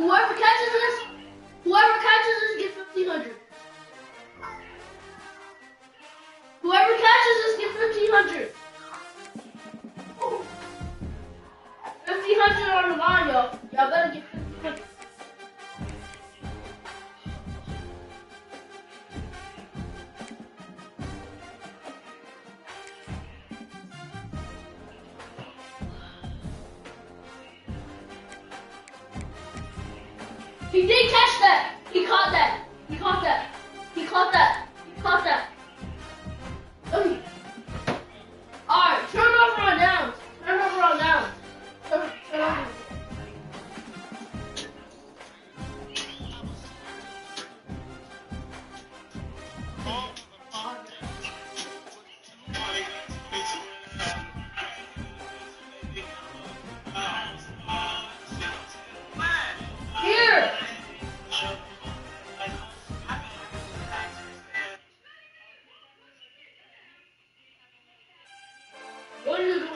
Whoever catches this gets 1,500. Whoever catches this gets 1,500. 1,500 on the line, y'all. Y'all better get 1,500. He did catch that. He caught that. He caught that. He caught that. He caught that. Alright, turn over on downs. Turn over on downs. Turn over. Here. What are you doing?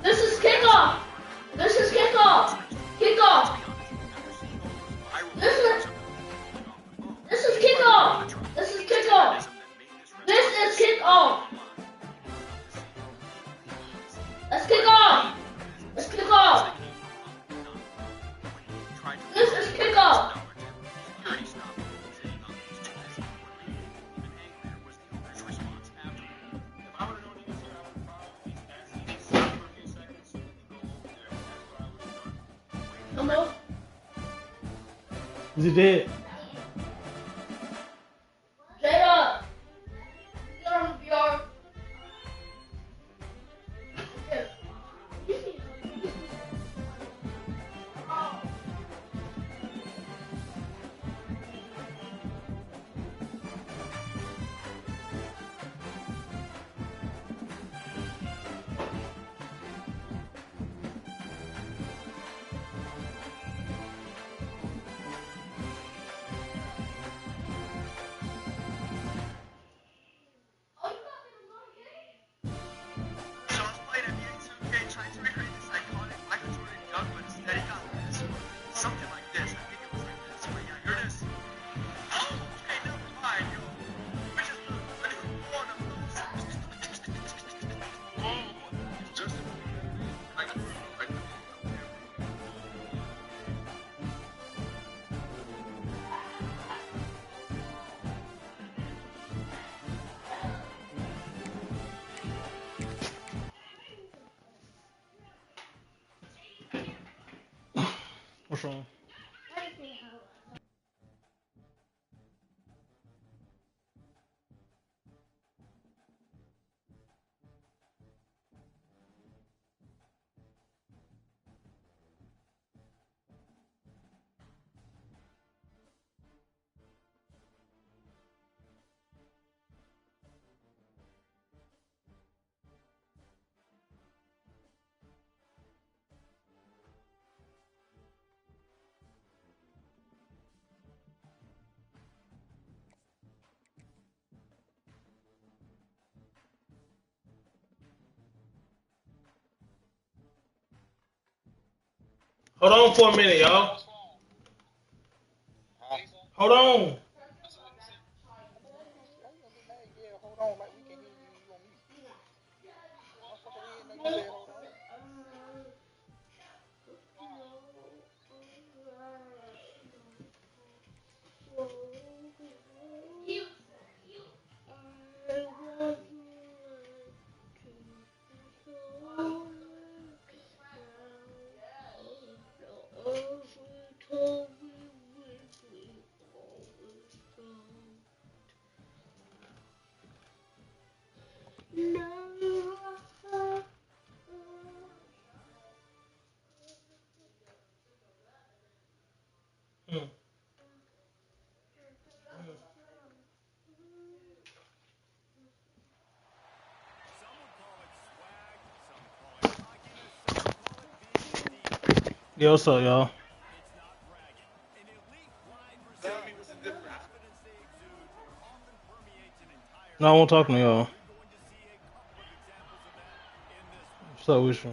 This is kickoff. This is kickoff. Kickoff. This is kickoff. This is kickoff. This is kickoff. Let's kick off. Let's kick off. This is kickoff. Come on. Is it dead? Jada. Get on the VR. What's wrong? Hold on for a minute, y'all. Hold on. Yo, what's up, y'all? Tell me what's the difference. No, I won't talk to y'all. What's up with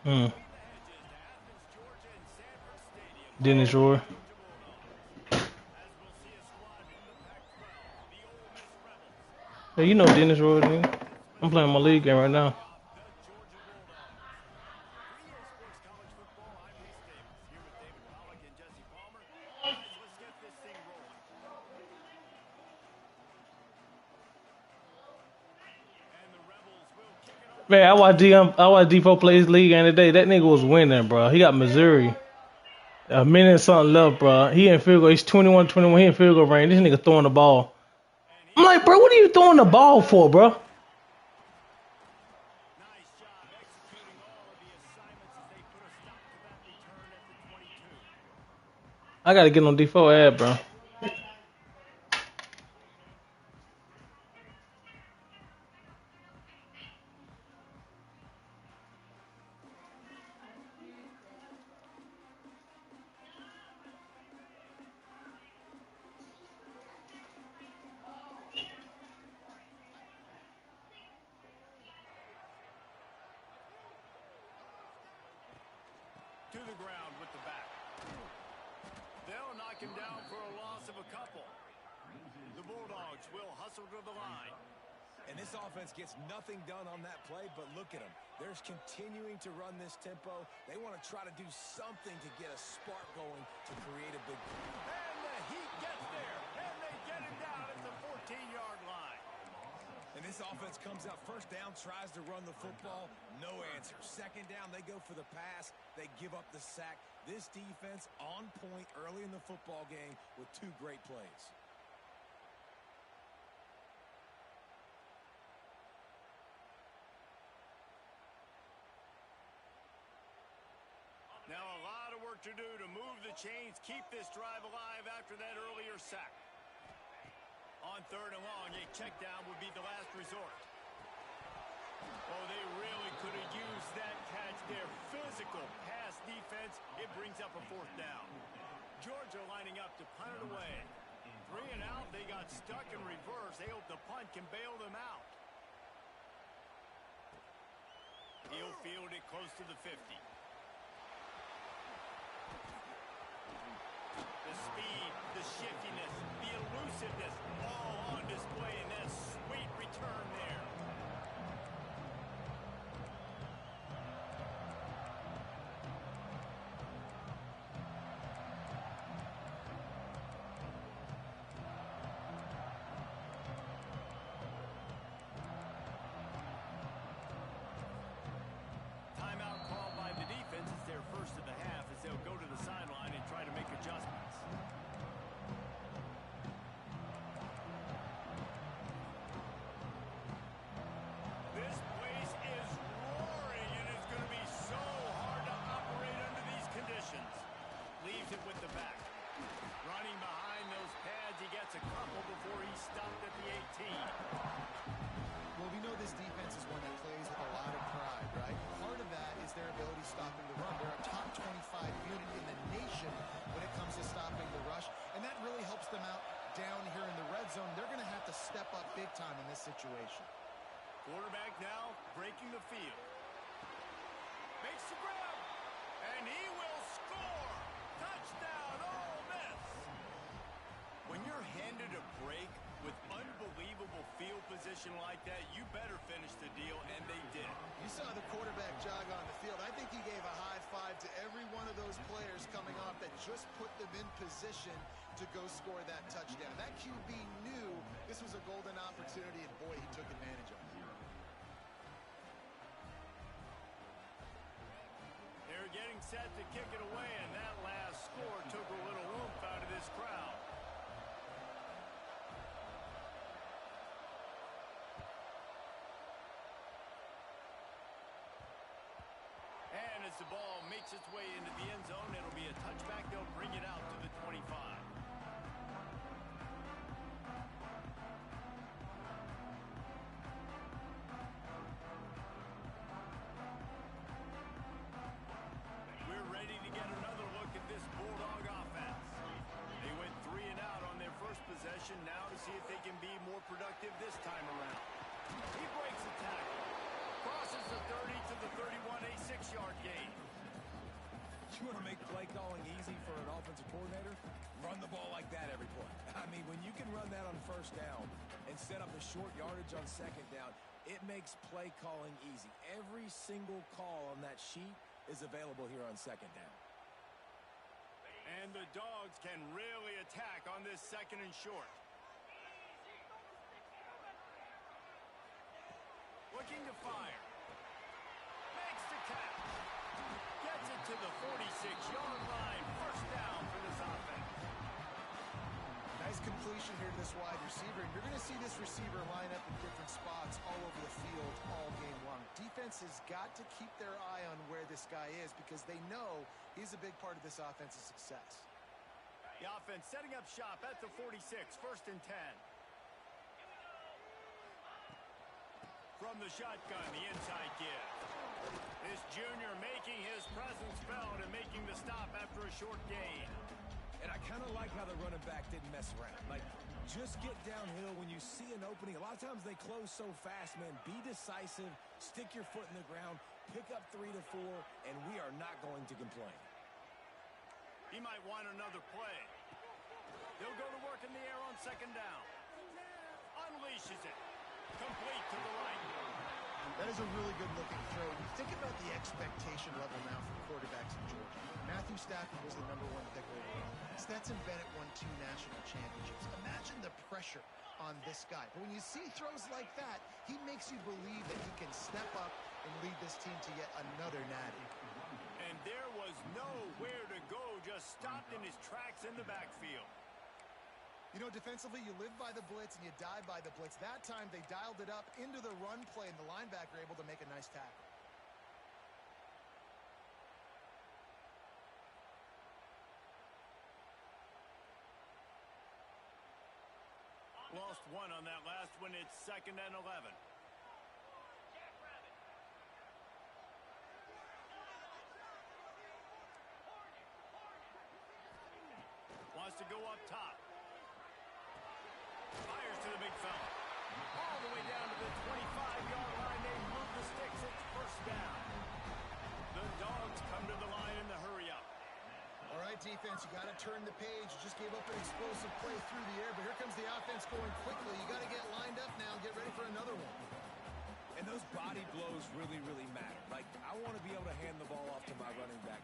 you? Dennis Roy. Hey, you know Dennis Roy, nigga. I'm playing my league game right now. Man, I watched D4 play his league and today. That nigga was winning, bro. He got Missouri. A minute and something left, bro. He in field goal. He's 21-21. He in field goal range. This nigga throwing the ball. I'm like, bro, what are you throwing the ball for, bro? I gotta get on D4 ad, bro. To the ground with the back. They'll knock him down for a loss of a couple. The Bulldogs will hustle to the line. And this offense gets nothing done on that play, but look at them. They're continuing to run this tempo. They want to try to do something to get a spark going to create a big play. And the Heat gets there, and they get him down at the 14-yard line. And this offense comes out first down, tries to run the football, no answer. Second down, they go for the pass. They give up the sack. This defense on point early in the football game with two great plays. Now a lot of work to do to move the chains, keep this drive alive after that earlier sack. On third and long, a check down would be the last resort. Oh, they really could have used that catch there. Physical pass defense. It brings up a fourth down. Georgia lining up to punt it away. 3 and out. They got stuck in reverse. They hope the punt can bail them out. He'll field it close to the 50. The speed, the shiftiness, the elusiveness, all on display in that sweet return there. Timeout called by the defense. It's their first of the half as they'll go to the sideline and try to make adjustments. This place is roaring, and it's going to be so hard to operate under these conditions. Leaves it with the back. Running behind those pads, he gets a couple before he's stopped at the 18. Well, we know this defense is one that plays with a lot of pride, right? Part of that is their ability stopping the run. They're a top 25 unit in the nation when it comes to stopping the rush, and that really helps them out down here in the red zone. They're going to have to step up big time in this situation. Quarterback now breaking the field. Makes the grab, and he will score. Touchdown, Ole Miss. When you're handed a break with unbelievable field position like that, you better finish the deal, and they did. You saw the quarterback jog on the field. I think he gave a high five to every one of those players coming off that just put them in position to go score that touchdown. That QB knew this was a golden opportunity, and boy, he took advantage of it. They're getting set to kick it away, and that last score took a little oomph out of this crowd. And as the ball makes its way into the end zone, it'll be a touchback. They'll bring it out to the 25. We're see if they can be more productive this time around. He breaks the tackle. Crosses the 30 to the 31, a 6-yard gain. You want to make play calling easy for an offensive coordinator? Run the ball like that every play. I mean, when you can run that on first down and set up a short yardage on second down, it makes play calling easy. Every single call on that sheet is available here on second down. And the Dogs can really attack on this second and short. Looking to fire. Makes the catch. Gets it to the 46-yard line. First down for this offense. Nice completion here to this wide receiver. And you're going to see this receiver line up in different spots all over the field all game long. Defense has got to keep their eye on where this guy is because they know he's a big part of this offense's success. The offense setting up shop at the 46, 1st and 10. From the shotgun, the inside give. This junior making his presence felt and making the stop after a short gain. And I kind of like how the running back didn't mess around. Like, just get downhill when you see an opening. A lot of times they close so fast, man. Be decisive, stick your foot in the ground, pick up 3 to 4, and we are not going to complain. He might want another play. He'll go to work in the air on second down. Unleashes it. Complete to the right. That is a really good-looking throw. You think about the expectation level now for quarterbacks in Georgia. Matthew Stafford was the #1 pick overall. Stetson Bennett won 2 national championships. Imagine the pressure on this guy. But when you see throws like that, he makes you believe that he can step up and lead this team to yet another natty. And there was nowhere to go, just stopped in his tracks in the backfield. You know, defensively, you live by the blitz and you die by the blitz. That time, they dialed it up into the run play, and the linebacker able to make a nice tackle. Lost one on that last one. It's 2nd and 11. Wants to go up top. Fires to the big fella. All the way down to the 25-yard line. They move the sticks. It's first down. The Dogs come to the line in the hurry-up. All right, defense, you got to turn the page. You just gave up an explosive play through the air, but here comes the offense going quickly. You got to get lined up now and get ready for another one. And those body blows really, really matter. Like, I want to be able to hand the ball off to my running back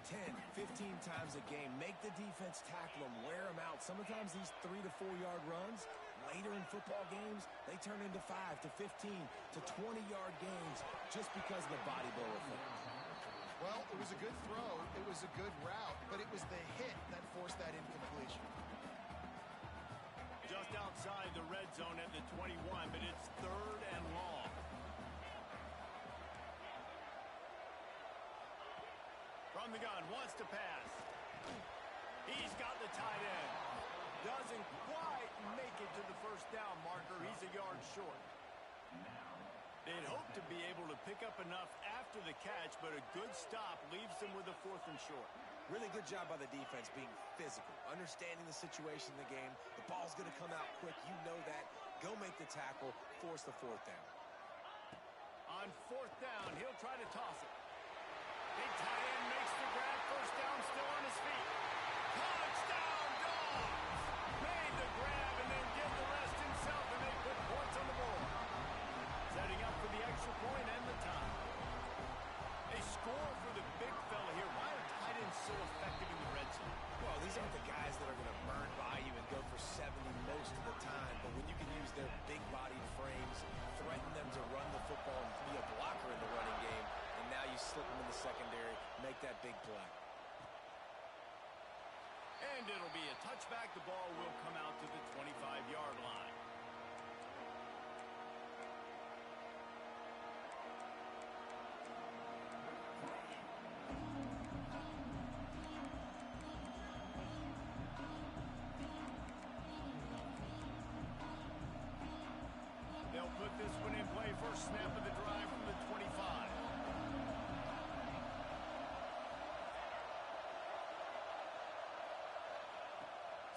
10, 15 times a game. Make the defense tackle them, wear them out. Sometimes these 3 to 4 yard runs, later in football games, they turn into 5 to 15 to 20-yard gains just because of the body blow effect. Well, it was a good throw. It was a good route, but it was the hit that forced that incompletion. Just outside the red zone at the 21, but it's 3rd and long. From the gun, wants to pass. He's got the tight end. Doesn't quite make it to the first down marker. He's a yard short. They'd hope to be able to pick up enough after the catch, but a good stop leaves them with a 4th and short. Really good job by the defense being physical, understanding the situation in the game. The ball's going to come out quick. You know that. Go make the tackle, force the 4th down. On 4th down, he'll try to toss it. Big tight end makes the grab. First down, still on his feet. Touchdown, Dogs! Made the grab and then did the rest himself, and they put points on the board. Setting up for the extra point and the tie. They score for the big fella here. Why are tight ends so effective in the red zone? Well, these aren't the guys that are going to burn by you and go for 70 most of the time, but when you can use their big-bodied frames, threaten them to run the football and be a blocker in the running game, and now you slip them in the secondary, make that big play. And it'll be a touchback. The ball will come out to the 25-yard line. They'll put this one in play. First snap of the drive from the 25.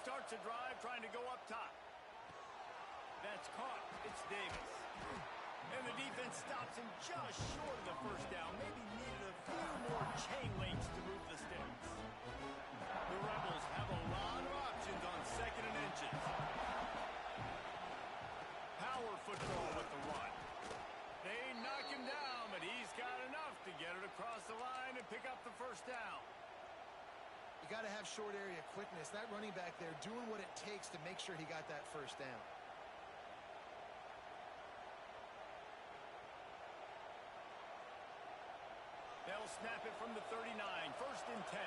Starts a drive trying to go up top. That's caught. It's Davis. And the defense stops him just short of the first down. Maybe needed a few more chain links to move the sticks. The Rebels have a lot of options on 2nd and inches. Power football with the run. They knock him down, but he's got enough to get it across the line and pick up the first down. You got to have short area quickness. That running back there doing what it takes to make sure he got that first down. They'll snap it from the 39. 1st and 10.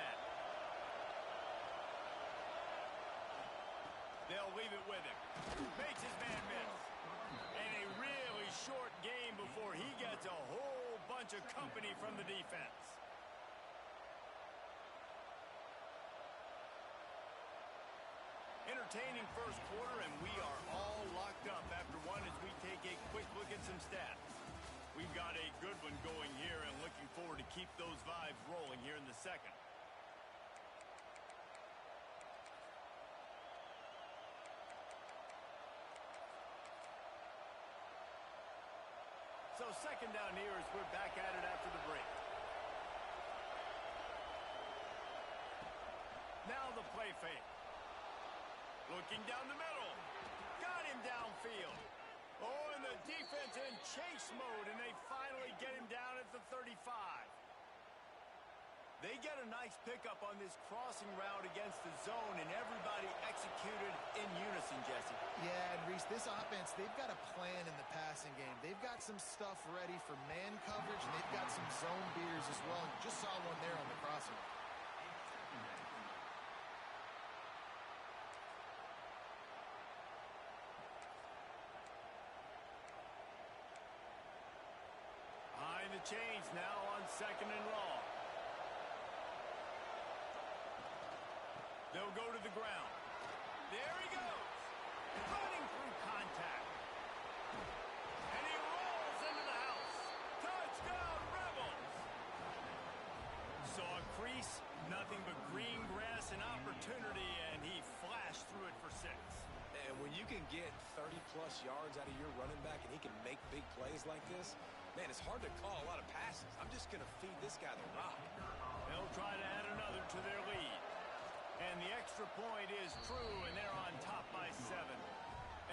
They'll leave it with him. Makes his man miss. And a really short game before he gets a whole bunch of company from the defense. Entertaining first quarter, and we are all locked up after one as we take a quick look at some stats. We've got a good one going here and looking forward to keep those vibes rolling here in the second. So 2nd down here as we're back at it after the break. Now the play fake. Looking down the middle. Got him downfield. Oh, and the defense in chase mode, and they finally get him down at the 35. They get a nice pickup on this crossing route against the zone, and everybody executed in unison, Jesse. Yeah, and Reese, this offense, they've got a plan in the passing game. They've got some stuff ready for man coverage, and they've got some zone beaters as well. And just saw one there on the crossing route. Behind the chains now on 2nd and long. They'll go to the ground. There he goes. Running through contact. And he rolls into the house. Touchdown, Rebels. Saw a crease, nothing but green grass and opportunity, and he flashed through it for 6. And when you can get 30-plus yards out of your running back and he can make big plays like this, man, it's hard to call a lot of passes. I'm just going to feed this guy the rock. They'll try to add another to their lead. And the extra point is true, and they're on top by 7.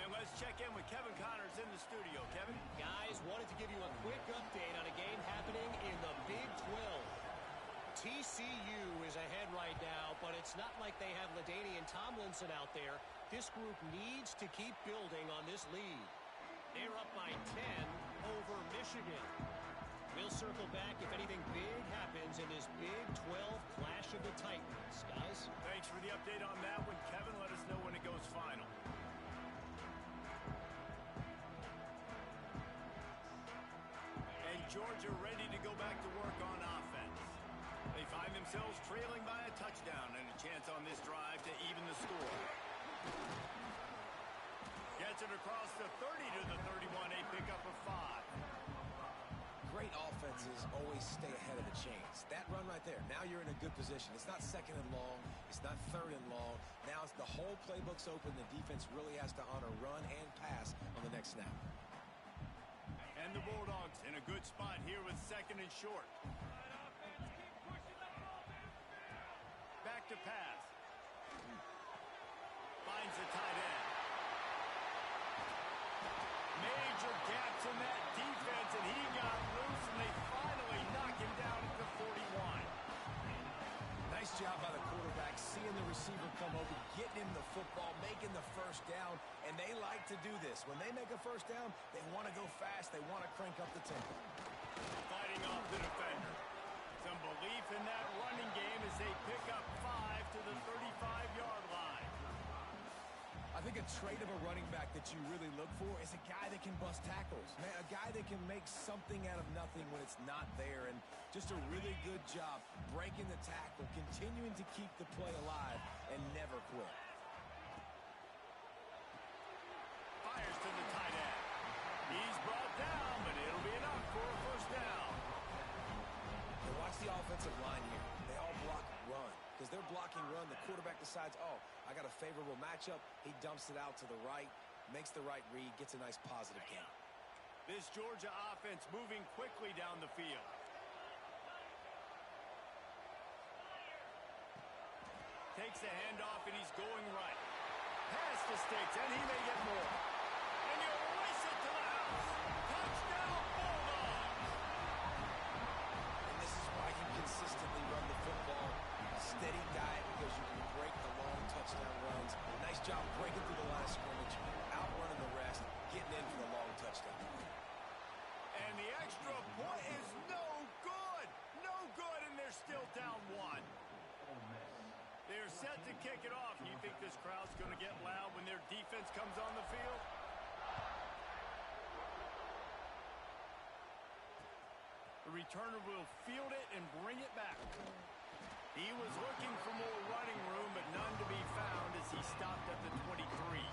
And let's check in with Kevin Connors in the studio. Kevin? Guys, wanted to give you a quick update on a game happening in the Big 12. TCU is ahead right now, but it's not like they have LaDainian Tomlinson out there. This group needs to keep building on this lead. They're up by 10 over Michigan. We'll circle back if anything big happens in this Big 12 Clash of the Titans. Guys? Thanks for the update on that one, Kevin. Let us know when it goes final. And Georgia ready to go back to work on offense. They find themselves trailing by a touchdown and a chance on this drive to even the score. Gets it across the 30 to the 31, a pickup of 5. Great offenses always stay ahead of the chains. That run right there, now you're in a good position. It's not 2nd and long. It's not 3rd and long. Now it's the whole playbook's open. The defense really has to honor run and pass on the next snap. And the Bulldogs in a good spot here with 2nd and short. Back to pass. Finds the tight end. Major gaps in that defense, and he got loose, and they finally knock him down at the 41. Nice job by the quarterback, seeing the receiver come open, getting him the football, making the first down, and they like to do this. When they make a first down, they want to go fast. They want to crank up the tempo. Fighting off the defender. Some belief in that running game as they pick up 5 to the 35-yard line. I think a trait of a running back that you really look for is a guy that can bust tackles. Man, a guy that can make something out of nothing when it's not there. And just a really good job breaking the tackle, continuing to keep the play alive, and never quit. Fires to the tight end. He's brought down, but it'll be enough for a first down. And watch the offensive line here. They all block run. Because they're blocking run, the quarterback decides, oh, I got a favorable matchup. He dumps it out to the right. makes the right read, gets a nice positive gain. This Georgia offense moving quickly down the field. Takes the handoff, and he's going right. Pass to Sticks, and he may get more. And he'll race it to the house. Touchdown, Bulldogs! And this is why you consistently run the football. A steady diet because you can break the long touchdown runs. Nice job breaking through the line of scrimmage, outrunning the rest, getting in for the long touchdown. And the extra point is no good. No good, and they're still down one. They're set to kick it off. You think this crowd's going to get loud when their defense comes on the field? The returner will field it and bring it back. He was looking for more running room, but none to be found as he stopped at the 23.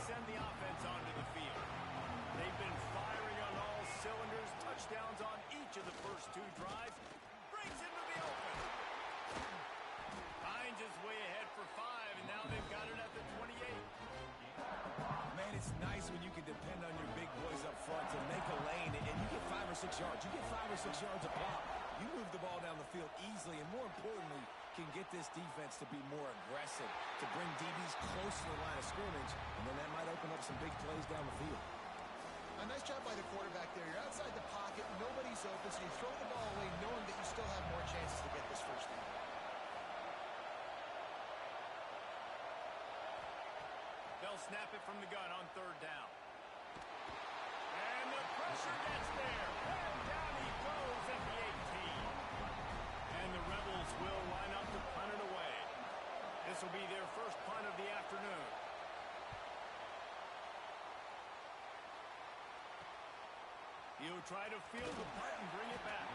Send the offense onto the field. They've been firing on all cylinders. Touchdowns on each of the first two drives. Brings into the open. Finds his way ahead for 5, and now they've got it at the 28. Man, it's nice when you can depend on your big boys up front to make a lane, and you get 5 or 6 yards. You get 5 or 6 yards a pop. You move the ball down the field easily, and more importantly, can get this defense to be more aggressive, to bring DBs close to the line of scrimmage, and then that might open up some big plays down the field. A nice job by the quarterback there. You're outside the pocket, nobody's open, so you throw the ball away knowing that you still have more chances to get this first down. They'll snap it from the gun on 3rd down. And the pressure gets there. And down he goes at the 18. And the Rebels will line up to punt it away. This will be their first punt of the afternoon. He'll try to field the punt and bring it back.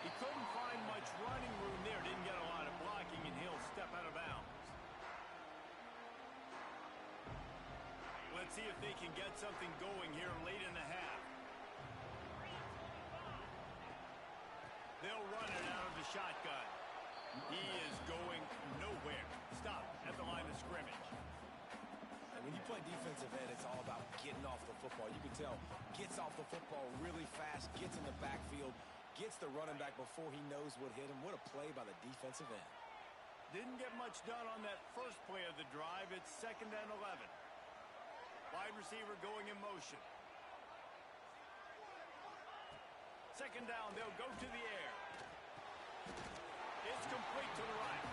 He couldn't find much running room there. Didn't get a lot of blocking, and he'll step out of bounds. Let's see if they can get something going here late in the half. They'll run it out of the shotgun. He is going nowhere. Stop at the line of scrimmage. And when you play defensive end, it's all about getting off the football. You can tell, gets off the football really fast, gets in the backfield, gets the running back before he knows what hit him. What a play by the defensive end. Didn't get much done on that first play of the drive. It's 2nd and 11. Wide receiver going in motion. 2nd down, they'll go to the air. It's complete to the right.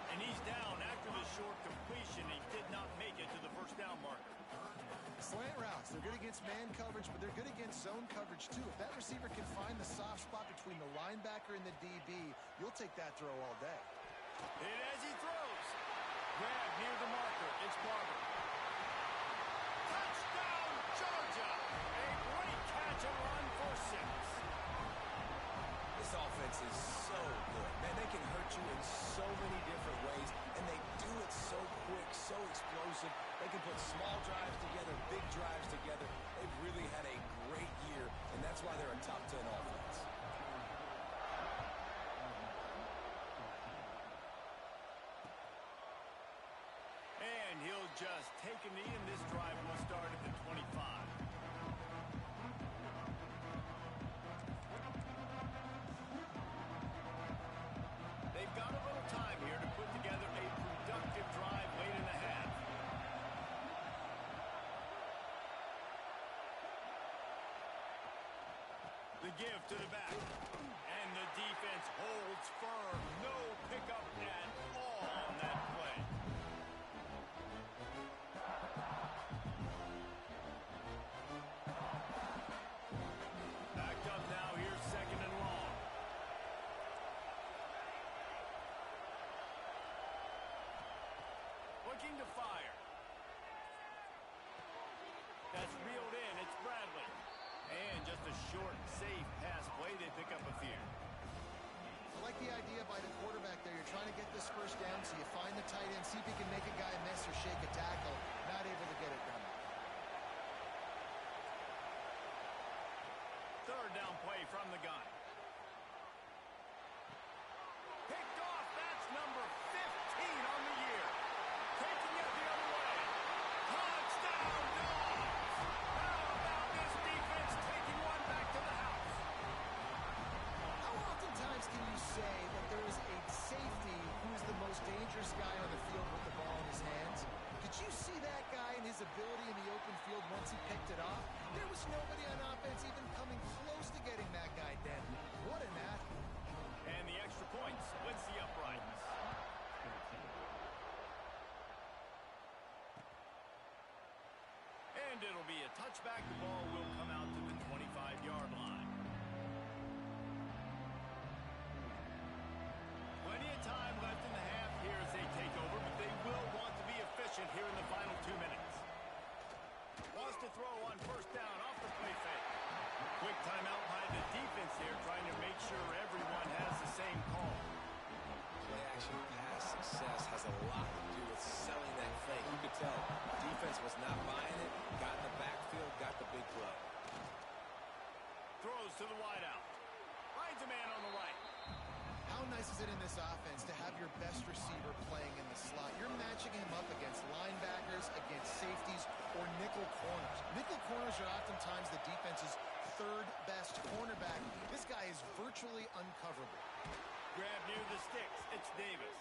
And he's down after the short completion. He did not make it to the first down marker. Slant routes, they're good against man coverage, but they're good against zone coverage too. If that receiver can find the soft spot between the linebacker and the DB, you'll take that throw all day. And as he throws, grab near the marker, it's Barber. Touchdown, Georgia! A great catch and run for 6. This offense is so good. Man, they can hurt you in so many different ways, and they do it so quick, so explosive. They can put small drives together, big drives together. They've really had a great year, and that's why they're a top 10 offense. And he'll just take a knee, and this drive will start at the 25. They've got a little time here to put together a productive drive late in the half. The give to the back. And the defense holds firm. No pickup at all on that play. Backed up now. Here's 2nd and long. Looking to fire. That's reeled in. It's Bradley. And just a short, safe pass play. They pick up a few. I like the idea by the quarterback there. You're trying to get this first down, so you find the tight end, see if he can make a guy miss or shake a tackle. Not able to get it done. point splits the uprights. And it'll be a touchback. The ball will come out to the 25-yard line. Plenty of time left in the half here as they take over, but they will want to be efficient here in the final 2 minutes. Wants to throw on first down off the play fake. Quick timeout by the defense here, trying to make sure everyone has the same call. Play-action pass success has a lot to do with selling that fake. You could tell defense was not buying it, got in the backfield, got the big play. Throws to the wideout. Finds a man on the right. How nice is it in this offense to have your best receiver playing in the slot? You're matching him up against linebackers, against safeties, or nickel corners. Nickel corners are oftentimes the defense's third best cornerback. This guy is virtually uncoverable. Grab near the sticks. It's Davis.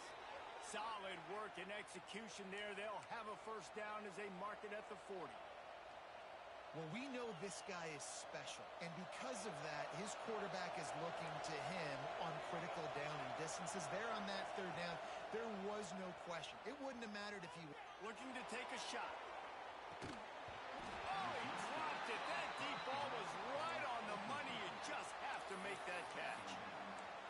Solid work and execution there. They'll have a first down as they mark it at the 40. Well, we know this guy is special, and because of that, his quarterback is looking to him on critical down and distances. There on that third down, there was no question. It wouldn't have mattered if he was looking to take a shot. Oh, he dropped it. That deep ball was right on the money. You just have to make that catch.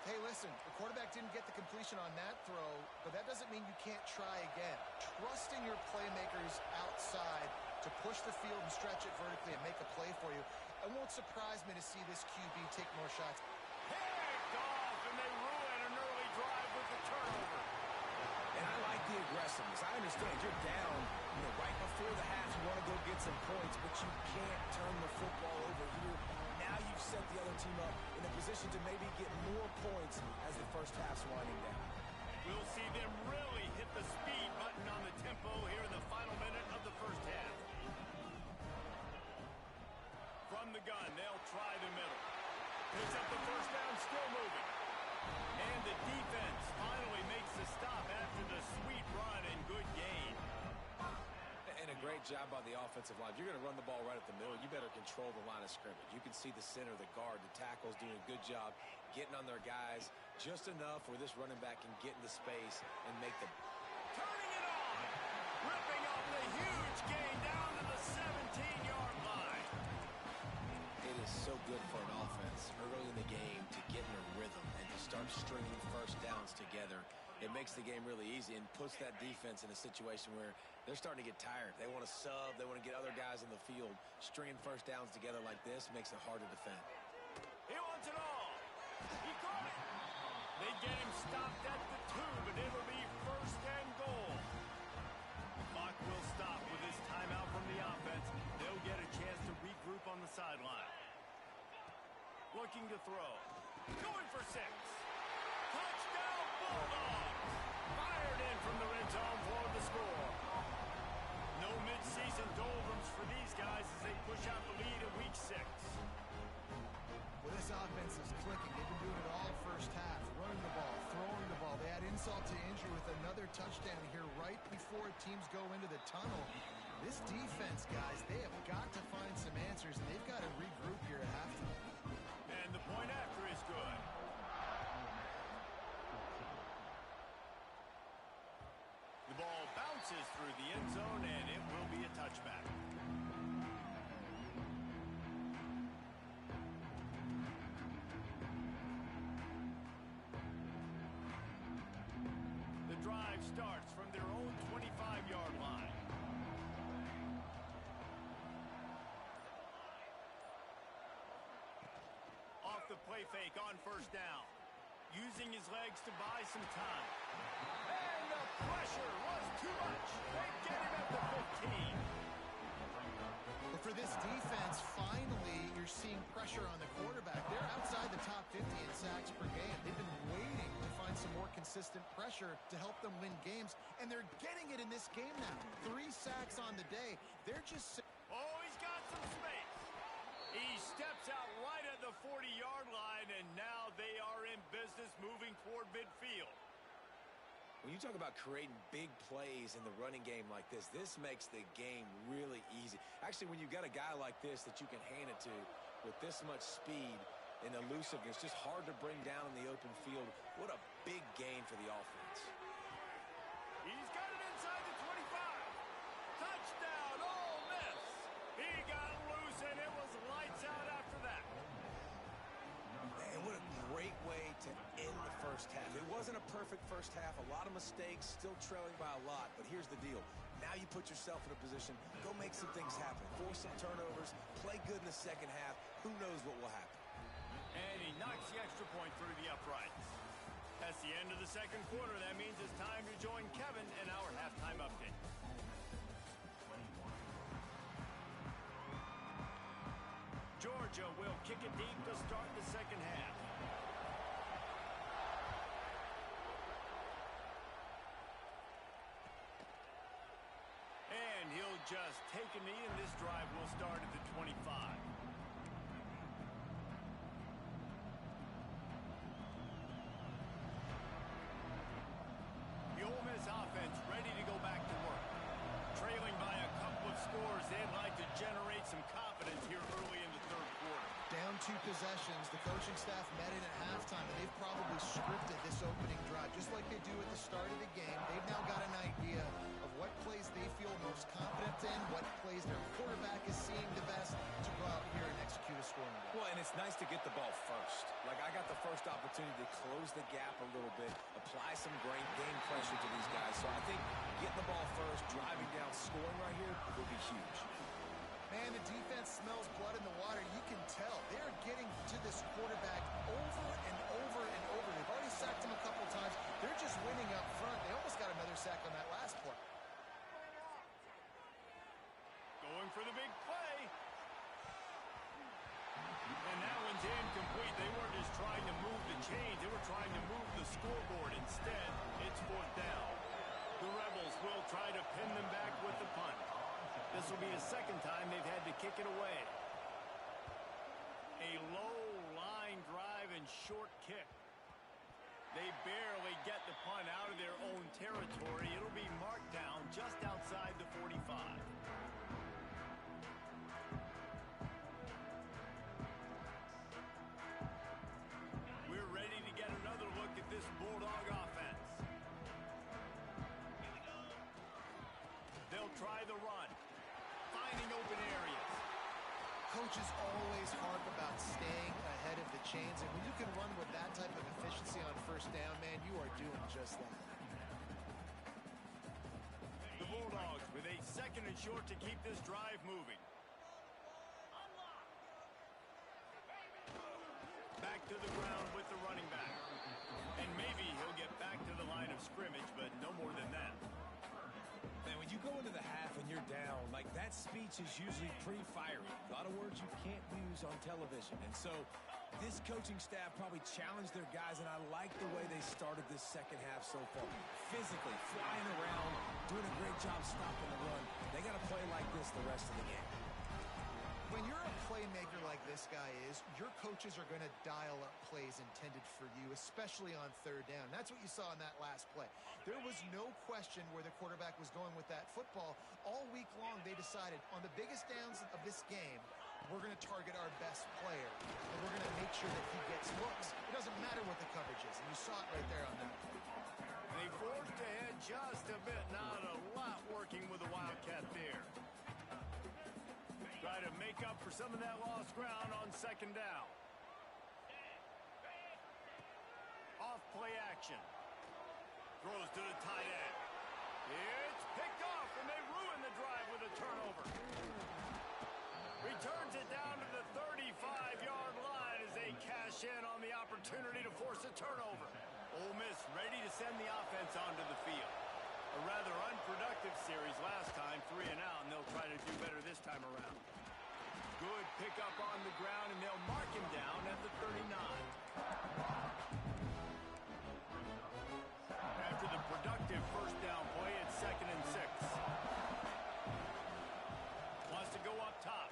Hey, listen, the quarterback didn't get the completion on that throw, but that doesn't mean you can't try again. Trusting your playmakers outside to push the field and stretch it vertically and make a play for you. It won't surprise me to see this QB take more shots. Picked off, and they ruin an early drive with the turnover. And I like the aggressiveness. I understand you're down, right before the half. You want to go get some points, but you can't turn the football over here. Now you've set the other team up in a position to maybe get more points as the first half's winding down. We'll see them really hit the speed button on the tempo here in the final minute of the first half. From the gun, they'll try the middle. Picks up the first down, still moving. And the defense finally makes the stop after the sweet run and good gain. And a great job by the offensive line. If you're going to run the ball right at the middle, you better control the line of scrimmage. You can see the center, the guard, the tackles doing a good job getting on their guys just enough where this running back can get into space and make the... Turning it on! Ripping off the huge gain down to the 17-yard line. It is so good for an offense early in the game to get in a rhythm and to start stringing first downs together. It makes the game really easy and puts that defense in a situation where they're starting to get tired. They want to sub. They want to get other guys in the field. Stringing first downs together like this makes it hard to defend. He wants it all. He caught it. They get him stopped at the 2, but it'll be first and goal. Clock will stop with this timeout from the offense. They'll get a chance to regroup on the sideline. Looking to throw. Going for 6. Touchdown, BullDogs! Fired in from the red zone for the score. No midseason doldrums for these guys as they push out the lead in week 6. Well, this offense is clicking. They've been doing it all first half. Running the ball, throwing the ball. They add insult to injury with another touchdown here right before teams go into the tunnel. This defense, guys, they have got to find some answers, and they've got to regroup here at halftime. And the point after is good. The ball bounces through the end zone, and it will be a touchback. The drive starts from their own 25-yard line. Off the play fake on first down. Using his legs to buy some time. And the pressure was too much. They get him at the 15. But for this defense, finally, you're seeing pressure on the quarterback. They're outside the top 50 in sacks per game. They've been waiting to find some more consistent pressure to help them win games, and they're getting it in this game now. 3 sacks on the day. They're just... Oh, he's got some space. He steps out right at the 40-yard line, and now they are in business moving toward midfield. When you talk about creating big plays in the running game like this makes the game really easy. Actually, when you've got a guy like this that you can hand it to with this much speed, and elusiveness, just hard to bring down in the open field. What a big gain for the offense. He's got it inside the 25. Touchdown, Ole Miss. He got loose, and it was lights out after that. Man, what a great way to end the first half. It wasn't a perfect first half. A lot of mistakes, still trailing by a lot. But here's the deal. Now you put yourself in a position, go make some things happen. Force some turnovers, play good in the second half. Who knows what will happen. And he knocks the extra point through the uprights. That's the end of the second quarter. That means it's time to join Kevin in our halftime update. Georgia will kick it deep to start the second half. And he'll just take a knee, and this drive will start at the 25. The Ole Miss offense ready to go back to work. Trailing by a couple of scores, they'd like to generate some confidence here early in the third quarter. Down 2 possessions, the coaching staff met in at halftime, and they've probably scripted this opening drive. Just like they do at the start of the game, they've now got an idea of what plays they feel most confident in, what plays their quarterback is seeing the best to go out here and execute a scoring drive. Well, and it's nice to get the ball first. Like, I got the first opportunity to close the gap a little bit, apply some great game pressure to these guys. So I think getting the ball first, driving down, scoring right here will be huge. Man, the defense smells blood in the water. You can tell. They're getting to this quarterback over and over and over. They've already sacked him a couple times. They're just winning up front. They almost got another sack on that last play. Going for the big play. And that one's incomplete. They weren't just trying to move the chains. They were trying to move the scoreboard. Instead, it's 4th down. The Rebels will try to pin them back with the punt. This will be the second time they've had to kick it away. A low line drive and short kick. They barely get the punt out of their own territory. It'll be marked down just outside the 45. We're ready to get another look at this Bulldog offense. They'll try the run. Finding open areas. Coaches always harp about staying ahead of the chains, and when you can run with that type of efficiency on first down, man, you are doing just that. The Bulldogs with a 2nd and short to keep this drive moving. Back to the ground with the running back. And maybe he'll get back to the line of scrimmage, but no more than that. Man, when you go into the half and you're down, like, that speech is usually pretty fiery. A lot of words you can't use on television. And so this coaching staff probably challenged their guys, and I like the way they started this second half so far. Physically, flying around, doing a great job stopping the run. They got to play like this the rest of the game. When you're a playmaker like this guy is, your coaches are going to dial up plays intended for you, especially on 3rd down. That's what you saw in that last play. There was no question where the quarterback was going with that football. All week long, they decided on the biggest downs of this game, we're going to target our best player, and we're going to make sure that he gets looks. It doesn't matter what the coverage is, and you saw it right there on that. They forced ahead just a bit. Not a lot working with the Wildcat there. Try to make up for some of that lost ground on 2nd down. Off play action. Throws to the tight end. It's picked off, and they ruin the drive with a turnover. Returns it down to the 35-yard line as they cash in on the opportunity to force a turnover. Ole Miss ready to send the offense onto the field. A rather unproductive series last time, 3 and out, and they'll try to do better this time around. Good pickup on the ground, and they'll mark him down at the 39. After the productive first down play, it's 2nd and 6. Wants to go up top.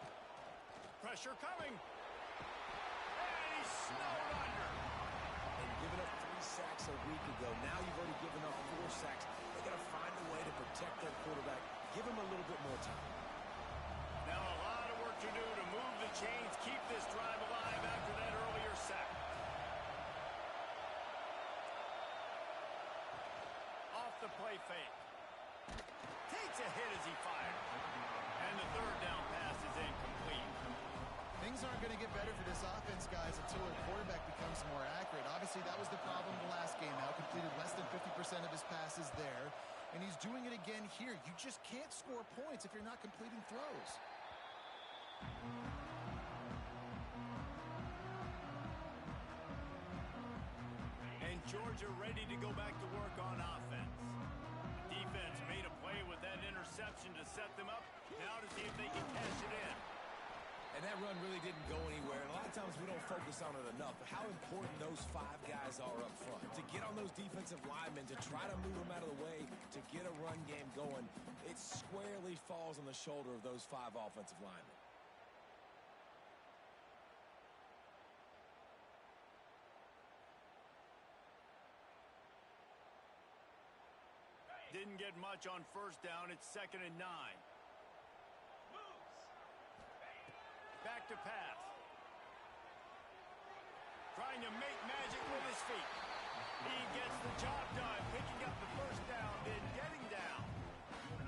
Pressure coming. And he's snowed under. And giving up 3 sacks a week ago. Now you've already given up 4 sacks. They got to find a way to protect their quarterback. Give him a little bit more time. Now a lot of work to do to move the chains, keep this drive alive after that earlier the play fake. Takes a hit as he fired. And the third down pass is incomplete. Things aren't going to get better for this offense, guys, until their quarterback becomes more accurate. Obviously, that was the problem the last game now. Completed less than 50% of his passes there. And he's doing it again here. You just can't score points if you're not completing throws. And Georgia ready to go back to work on offense. Defense made a play with that interception to set them up. Now to see if they can cash it in. And that run really didn't go anywhere. And a lot of times we don't focus on it enough. But how important those 5 guys are up front. To get on those defensive linemen, to try to move them out of the way, to get a run game going, it squarely falls on the shoulder of those 5 offensive linemen. Didn't get much on first down. It's 2nd and 9. Back to pass. Trying to make magic with his feet. He gets the job done, picking up the first down, then getting down.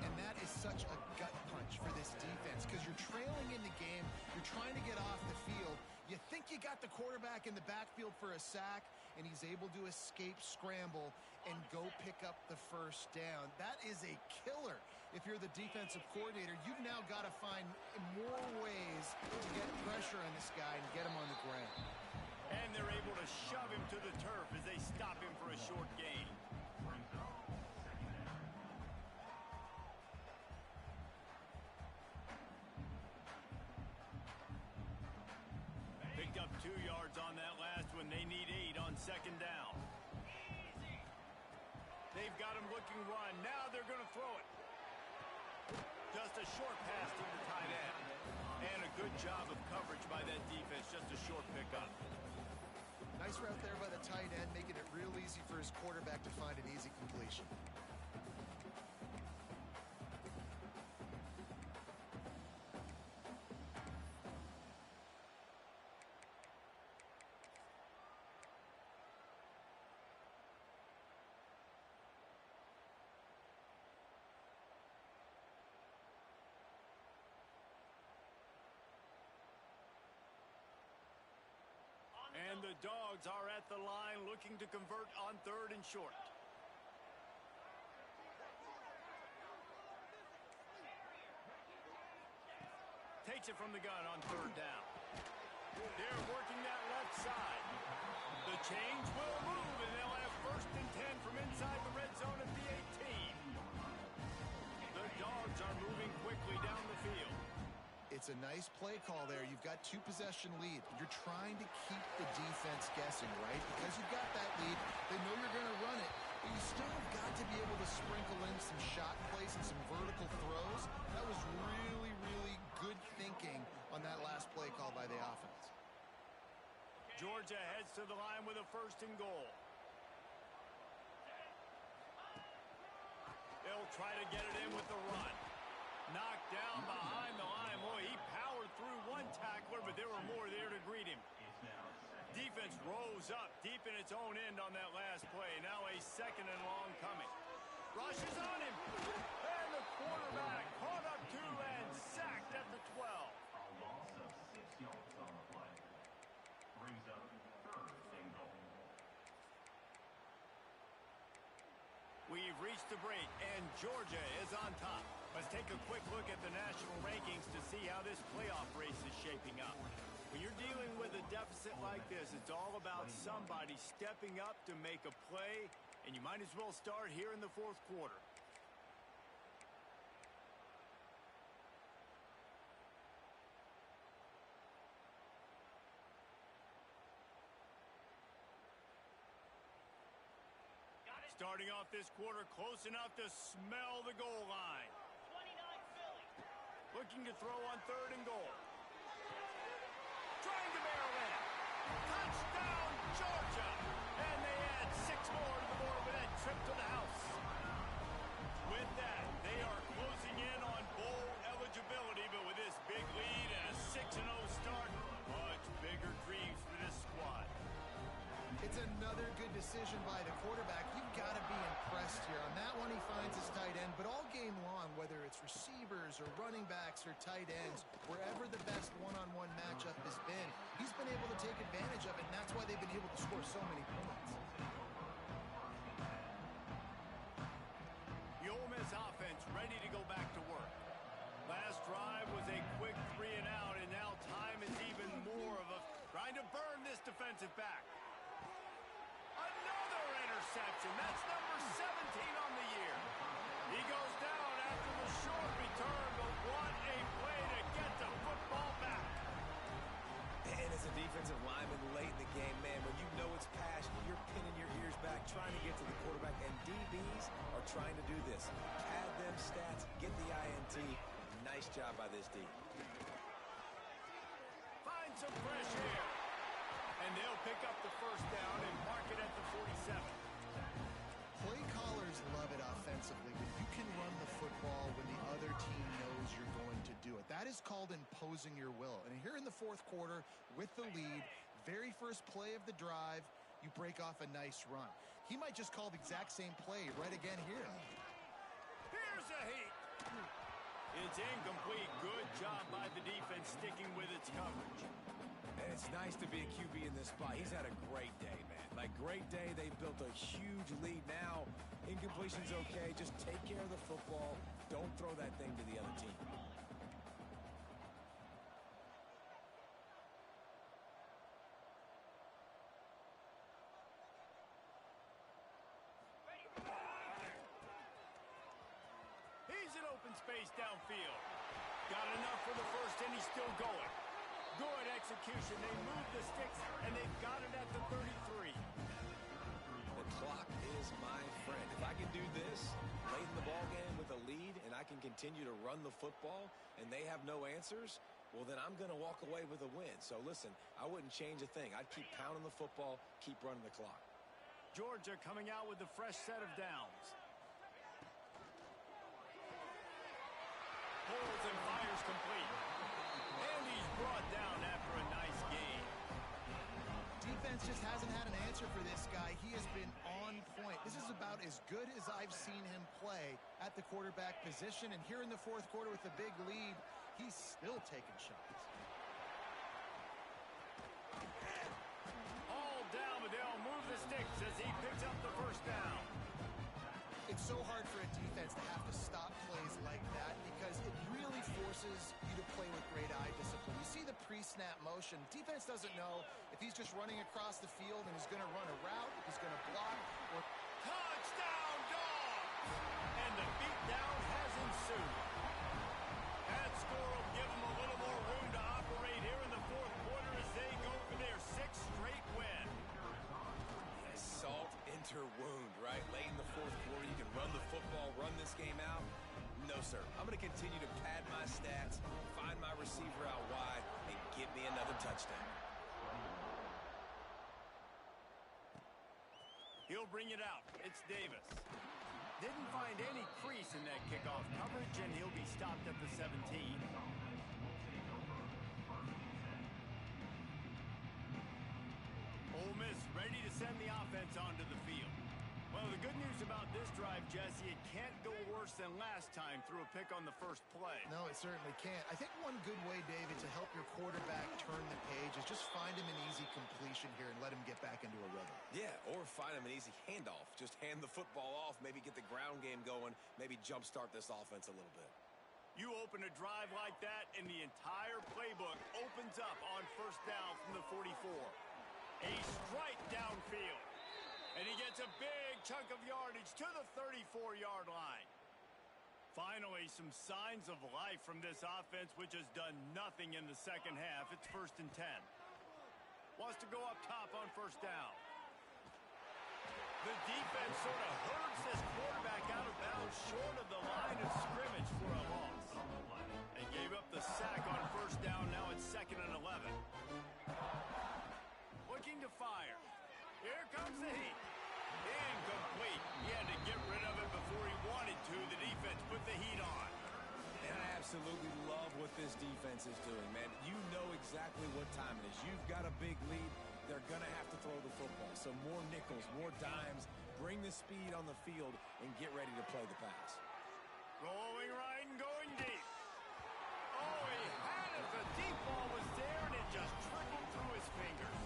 And that is such a gut punch for this defense because you're trailing in the game. You're trying to get off the field. You think you got the quarterback in the backfield for a sack, and he's able to escape, scramble, and go pick up the first down. That is a killer. If you're the defensive coordinator, you've now got to find more ways to get pressure on this guy and get him on the ground. And they're able to shove him to the turf as they stop him for a short gain. Picked up 2 yards on that last one. They need 8 on 2nd down. They've got him looking run. Now they're going to throw it. Just a short pass to the tight end. And a good job of coverage by that defense. Just a short pickup. Nice route there by the tight end, making it real easy for his quarterback to find an easy completion. And the Dogs are at the line looking to convert on 3rd and short. Takes it from the gun on 3rd down. They're working that left side. The change will move, and they'll have 1st and 10 from inside the red zone at the 18. The Dogs are moving quickly down the field. It's a nice play call there. You've got 2-possession lead. You're trying to keep the defense guessing, right? Because you've got that lead. They know you're going to run it. But you still have got to be able to sprinkle in some shot plays and some vertical throws. That was really, really good thinking on that last play call by the offense. Georgia heads to the line with a 1st and goal. They'll try to get it in with the run. Knocked down behind the line. Boy, he powered through one tackler, but there were more there to greet him. Defense rose up deep in its own end on that last play. Now a 2nd and long coming. Rushes on him. And the quarterback caught up to and sacked at the 12. A loss of 6 yards on the play. Brings up 3rd and goal. We've reached the break, and Georgia is on top. Let's take a quick look at the national rankings to see how this playoff race is shaping up. When you're dealing with a deficit like this, it's all about somebody stepping up to make a play, and you might as well start here in the 4th quarter. Starting off this quarter close enough to smell the goal line. 29 Philly. Looking to throw on 3rd and goal. Trying to barrel in. Touchdown, Georgia! And they add 6 more to the board with that trip to the house. With that, they are closing in on bowl eligibility, but with this big lead and a 6-0 start, much bigger dreams for this squad. It's another good decision by the quarterback. You've got to be impressed bust here. On that one, he finds his tight end, but all game long, whether it's receivers or running backs or tight ends, wherever the best one-on-one matchup has been, he's been able to take advantage of it, and that's why they've been able to score so many points. The Ole Miss offense ready to go back to work. Last drive was a quick 3 and out, and now time is even more of a trying to burn this defensive back. Another interception. That's number 17 on the year. He goes down after the short return, but what a play to get the football back. And as a defensive lineman late in the game, man, when you know it's passion, you're pinning your ears back, trying to get to the quarterback, and DBs are trying to do this. Pad them stats, get the INT. Nice job by this D. Find some fresh air. And they'll pick up the first down and mark it at the 47. Play callers love it offensively when you can run the football when the other team knows you're going to do it. That is called imposing your will. And here in the fourth quarter with the lead, very first play of the drive, you break off a nice run. He might just call the exact same play right again here. Here's a heat. It's incomplete. Good job by the defense sticking with its coverage. And it's nice to be a QB in this spot. He's had a great day, man. Like, great day. They've built a huge lead now. Incompletion's okay. Just take care of the football. Don't throw that thing to the other team. He's in open space downfield. Got enough for the first, and he's still going. Good execution. They move the sticks, and they've got it at the 33. The clock is my friend. If I can do this late in the ball game with a lead, and I can continue to run the football, and they have no answers, well, then I'm going to walk away with a win. So, listen, I wouldn't change a thing. I'd keep pounding the football, keep running the clock. Georgia coming out with a fresh set of downs. Holds and fires complete. And he's brought down after a nice game. Defense just hasn't had an answer for this guy. He has been on point. This is about as good as I've seen him play at the quarterback position. And here in the fourth quarter with a big lead, he's still taking shots. All down, but they'll move the sticks as he picks up the first down. It's so hard for a defense to have to stop plays like that because it really forces you to play with great eye discipline. You see the pre-snap motion. Defense doesn't know if he's just running across the field and he's going to run a route, if he's going to block. Or Touchdown, Dogs! And the beatdown has ensued. That score will give them a little more room to operate here in the fourth quarter as they go for their sixth straight win. Salt into wound, right? Late in the fourth quarter, you can run the football, run this game out. No, sir. I'm going to continue to pad my stats, find my receiver out wide, and get me another touchdown. He'll bring it out. It's Davis. Didn't find any crease in that kickoff coverage, and he'll be stopped at the 17. Ole Miss ready to send the offense onto the field. Well, the good news about this drive, Jesse, it can't go worse than last time through a pick on the first play. No, it certainly can't. I think one good way, David, to help your quarterback turn the page is just find him an easy completion here and let him get back into a rhythm. Yeah, or find him an easy handoff. Just hand the football off, maybe get the ground game going, maybe jumpstart this offense a little bit. You open a drive like that, and the entire playbook opens up on first down from the 44. A strike downfield. And he gets a big chunk of yardage to the 34-yard line. Finally, some signs of life from this offense, which has done nothing in the second half. It's 1st and 10. Wants to go up top on first down. The defense sort of herds this quarterback out of bounds short of the line of scrimmage for a loss. They gave up the sack on first down. Now it's 2nd and 11. Looking to fire. Here comes the heat. Incomplete. He had to get rid of it before he wanted to. The defense put the heat on. And I absolutely love what this defense is doing, man. You know exactly what time it is. You've got a big lead. They're going to have to throw the football. So more nickels, more dimes. bring the speed on the field, and get ready to play the pass. Rolling right and going deep. Oh, he had it. The deep ball was there, and it just trickled through his fingers.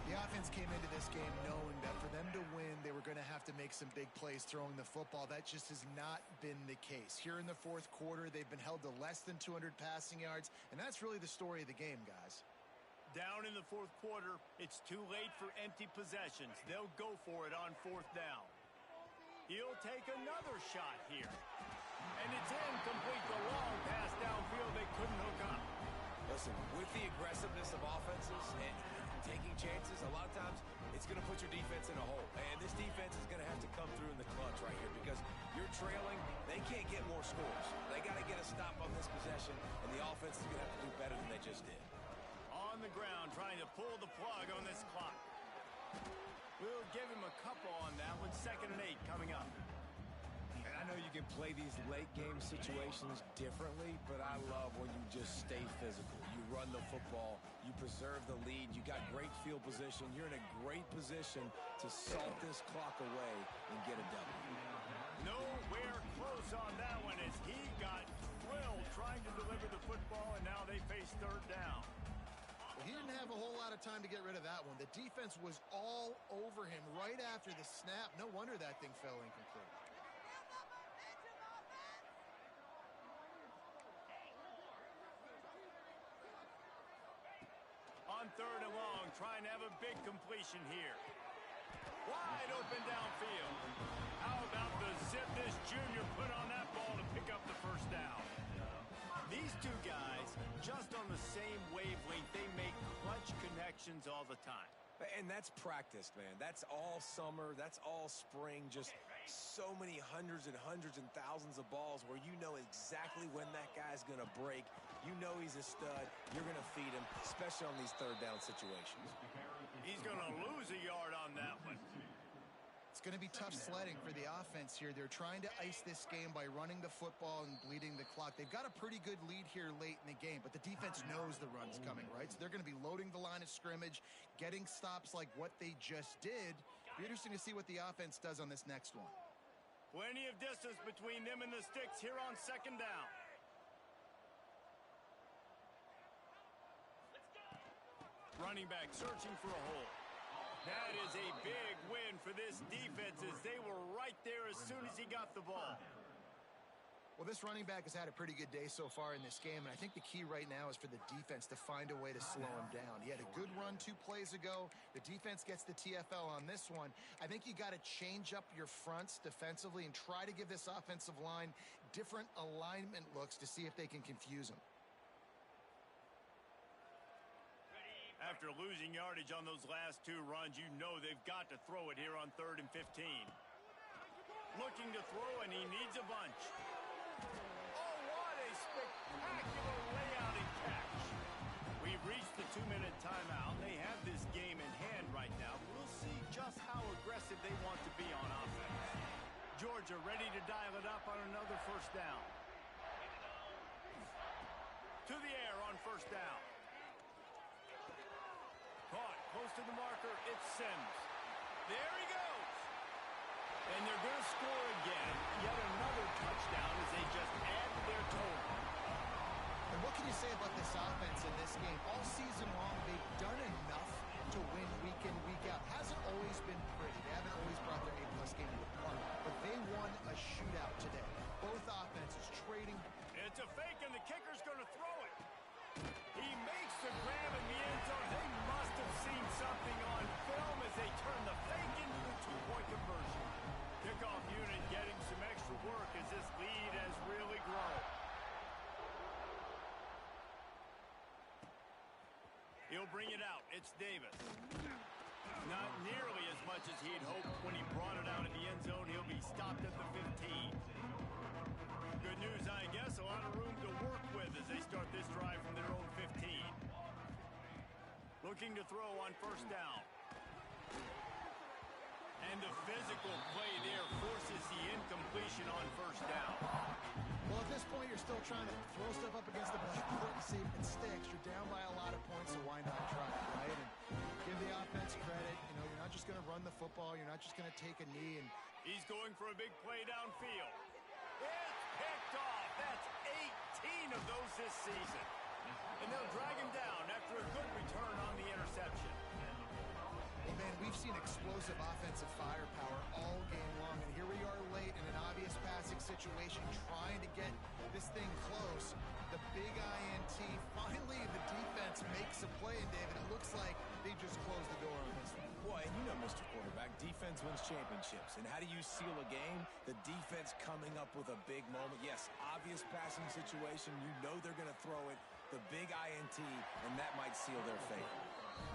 The offense came into this game knowing that for them to win, they were going to have to make some big plays throwing the football. That just has not been the case. Here in the fourth quarter, they've been held to less than 200 passing yards, and that's really the story of the game, guys. Down in the fourth quarter, it's too late for empty possessions. They'll go for it on fourth down. He'll take another shot here. And it's incomplete. The long pass downfield they couldn't hook up. Listen, with the aggressiveness of offenses and taking chances, a lot of times it's going to put your defense in a hole. And this defense is going to have to come through in the clutch right here because you're trailing. They can't get more scores. They got to get a stop on this possession, and the offense is going to have to do better than they just did. On the ground, trying to pull the plug on this clock. We'll give him a couple on that one. 2nd and 8 coming up. And I know you can play these late-game situations differently, but I love when you just stay physical. You run the football. You preserve the lead. You got great field position. You're in a great position to salt this clock away and get a W. Nowhere close on that one as he got thrilled trying to deliver the football, and now they face 3rd down. Well, he didn't have a whole lot of time to get rid of that one. The defense was all over him right after the snap. No wonder that thing fell incomplete. On 3rd and long, trying to have a big completion here. Wide open downfield. How about the zip this junior put on that ball to pick up the 1st down? These two guys, just on the same wavelength, they make clutch connections all the time. And that's practiced, man. That's all summer. That's all spring. Just so many hundreds and hundreds and thousands of balls where you know exactly when that guy's going to break. You know he's a stud. You're going to feed him, especially on these 3rd down situations. He's going to lose a yard on that one. It's going to be tough sledding for the offense here. They're trying to ice this game by running the football and bleeding the clock. They've got a pretty good lead here late in the game, but the defense knows the run's coming, right? So they're going to be loading the line of scrimmage, getting stops like what they just did. Be interesting to see what the offense does on this next one. Plenty of distance between them and the sticks here on 2nd down. Running back searching for a hole. That is a big win for this defense as they were right there as soon as he got the ball. Well, this running back has had a pretty good day so far in this game, and I think the key right now is for the defense to find a way to slow him down. He had a good run 2 plays ago. The defense gets the TFL on this one. I think you got to change up your fronts defensively and try to give this offensive line different alignment looks to see if they can confuse him. After losing yardage on those last 2 runs, you know they've got to throw it here on 3rd and 15. Looking to throw, and he needs a bunch. Oh, what a spectacular layout and catch. We've reached the 2-minute timeout. They have this game in hand right now. We'll see just how aggressive they want to be on offense. Georgia ready to dial it up on another 1st down. To the air on 1st down. Caught close to the marker. It's Sims. There he goes. And they're going to score again. Yet another touchdown as they just add to their total. And what can you say about this offense in this game? All season long, they've done enough to win week in, week out. Hasn't always been pretty. They haven't always brought their A-plus game to the park. But they won a shootout today. Both offenses trading. It's a fake, and the kicker's going to throw it. He makes the grab in the end zone. They must have seen something on film as they turn the fake into the 2-point conversion. Kickoff unit getting some extra work as this lead has really grown. He'll bring it out. It's Davis. Not nearly as much as he'd hoped when he brought it out in the end zone. He'll be stopped at the 15. Good news, I guess. A lot of room to work with as they start this drive from their own 15. Looking to throw on 1st down. And the physical play there forces the incompletion on 1st down. Well, at this point, you're still trying to throw stuff up against the blackboard and see if it sticks. You're down by a lot of points, so why not try it, right? And Give the offense credit. You know, you're not just going to run the football. You're not just going to take a knee. And He's going for a big play downfield. It's picked off. That's 18 of those this season. And they'll drag him down after a good return on the interception. well, man, we've seen explosive offensive firepower all game long. And here we are late in an obvious passing situation trying to get this thing close. The big INT. Finally, the defense makes a play. And, David, it looks like they just closed the door on this one. Boy, and you know, Mr. Quarterback, defense wins championships. And how do you seal a game? The defense coming up with a big moment. Yes, obvious passing situation. You know they're going to throw it. The big INT, and that might seal their fate.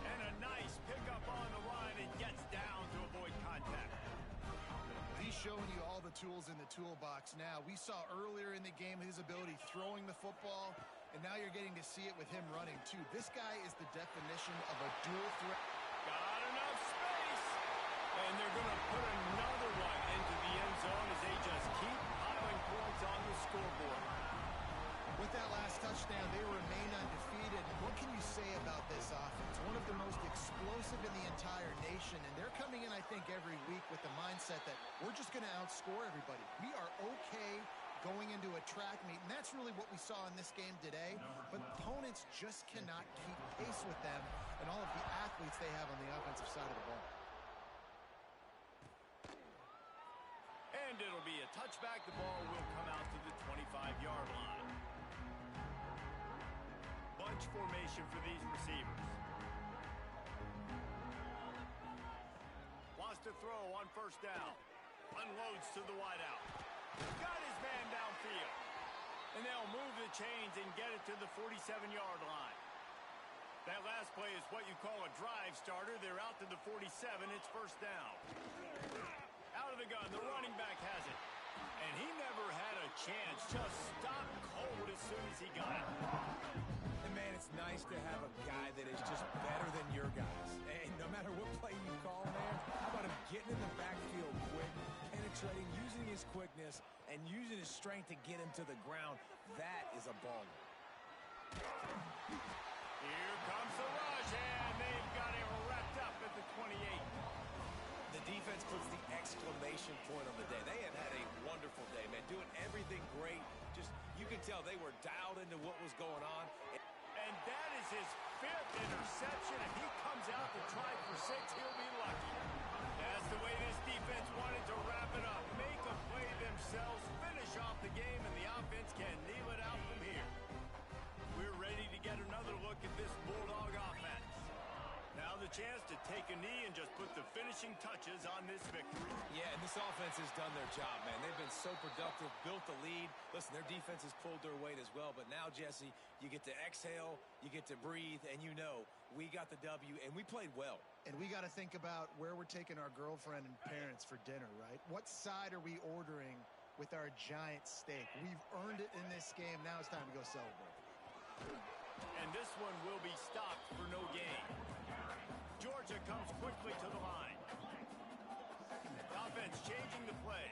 And a nice pickup on the line and gets down to avoid contact. He's showing you all the tools in the toolbox now. We saw earlier in the game his ability throwing the football, and now you're getting to see it with him running, too. This guy is the definition of a dual threat. Got enough space. And they're going to put another one into the end zone as they just keep piling points on the scoreboard. With that last touchdown, they remain undefeated. What can you say about this offense? One of the most explosive in the entire nation, and they're coming in, I think, every week with the mindset that we're just going to outscore everybody. We are okay going into a track meet, and that's really what we saw in this game today. But opponents just cannot keep pace with them and all of the athletes they have on the offensive side of the ball. And it'll be a touchback. The ball will come out to the 25-yard line. Bunch formation for these receivers. Wants to throw on first down. Unloads to the wideout. Got his man downfield. And they'll move the chains and get it to the 47-yard line. That last play is what you call a drive starter. They're out to the 47. It's first down. Out of the gun. The running back has it. And he never had a chance. Just stopped cold as soon as he got it. And, man, it's nice to have a guy that is just better than your guys. And no matter what play you call, man, how about him getting in the backfield quick, penetrating, using his quickness, and using his strength to get him to the ground? That is a baller. Here comes the rush, and they've got him wrapped up at the 28. The defense puts the exclamation point on the day. They have had a wonderful day, man, doing everything great. Just, you can tell they were dialed into what was going on. And that is his 5th interception. If he comes out to try for 6, he'll be lucky. That's the way this defense wanted to wrap it up. Make a play themselves, finish off the game, and the offense can kneel it out from here. We're ready to get another look at this Bulldog offense. Now the chance to take a knee and just put the finishing touches on this victory. Yeah, and this offense has done their job, man. They've been so productive, built the lead. Listen, their defense has pulled their weight as well. But now, Jesse, you get to exhale, you get to breathe, and you know we got the W, and we played well. And we got to think about where we're taking our girlfriend and parents for dinner, right? What side are we ordering with our giant steak? We've earned it in this game. Now it's time to go celebrate. And this one will be stopped for no gain. Georgia comes quickly to the line. Offense changing the play.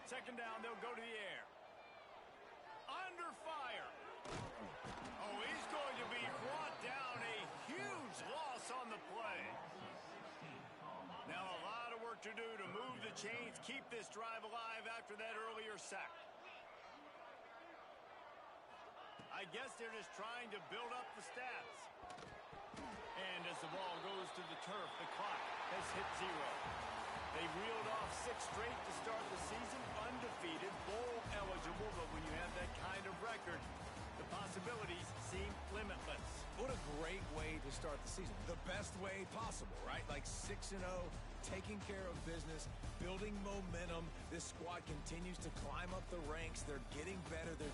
Second down, they'll go to the air. Under fire. Oh, he's going to be brought down. A huge loss on the play. Now a lot of work to do to move the chains, keep this drive alive after that earlier sack. I guess they're just trying to build up the stats. And as the ball goes to the turf, the clock has hit 0. They reeled off 6 straight to start the season, undefeated, bowl eligible, but when you have that kind of record, the possibilities seem limitless. What a great way to start the season. The best way possible, right? Like 6-0, taking care of business, building momentum. This squad continues to climb up the ranks. They're getting better. They're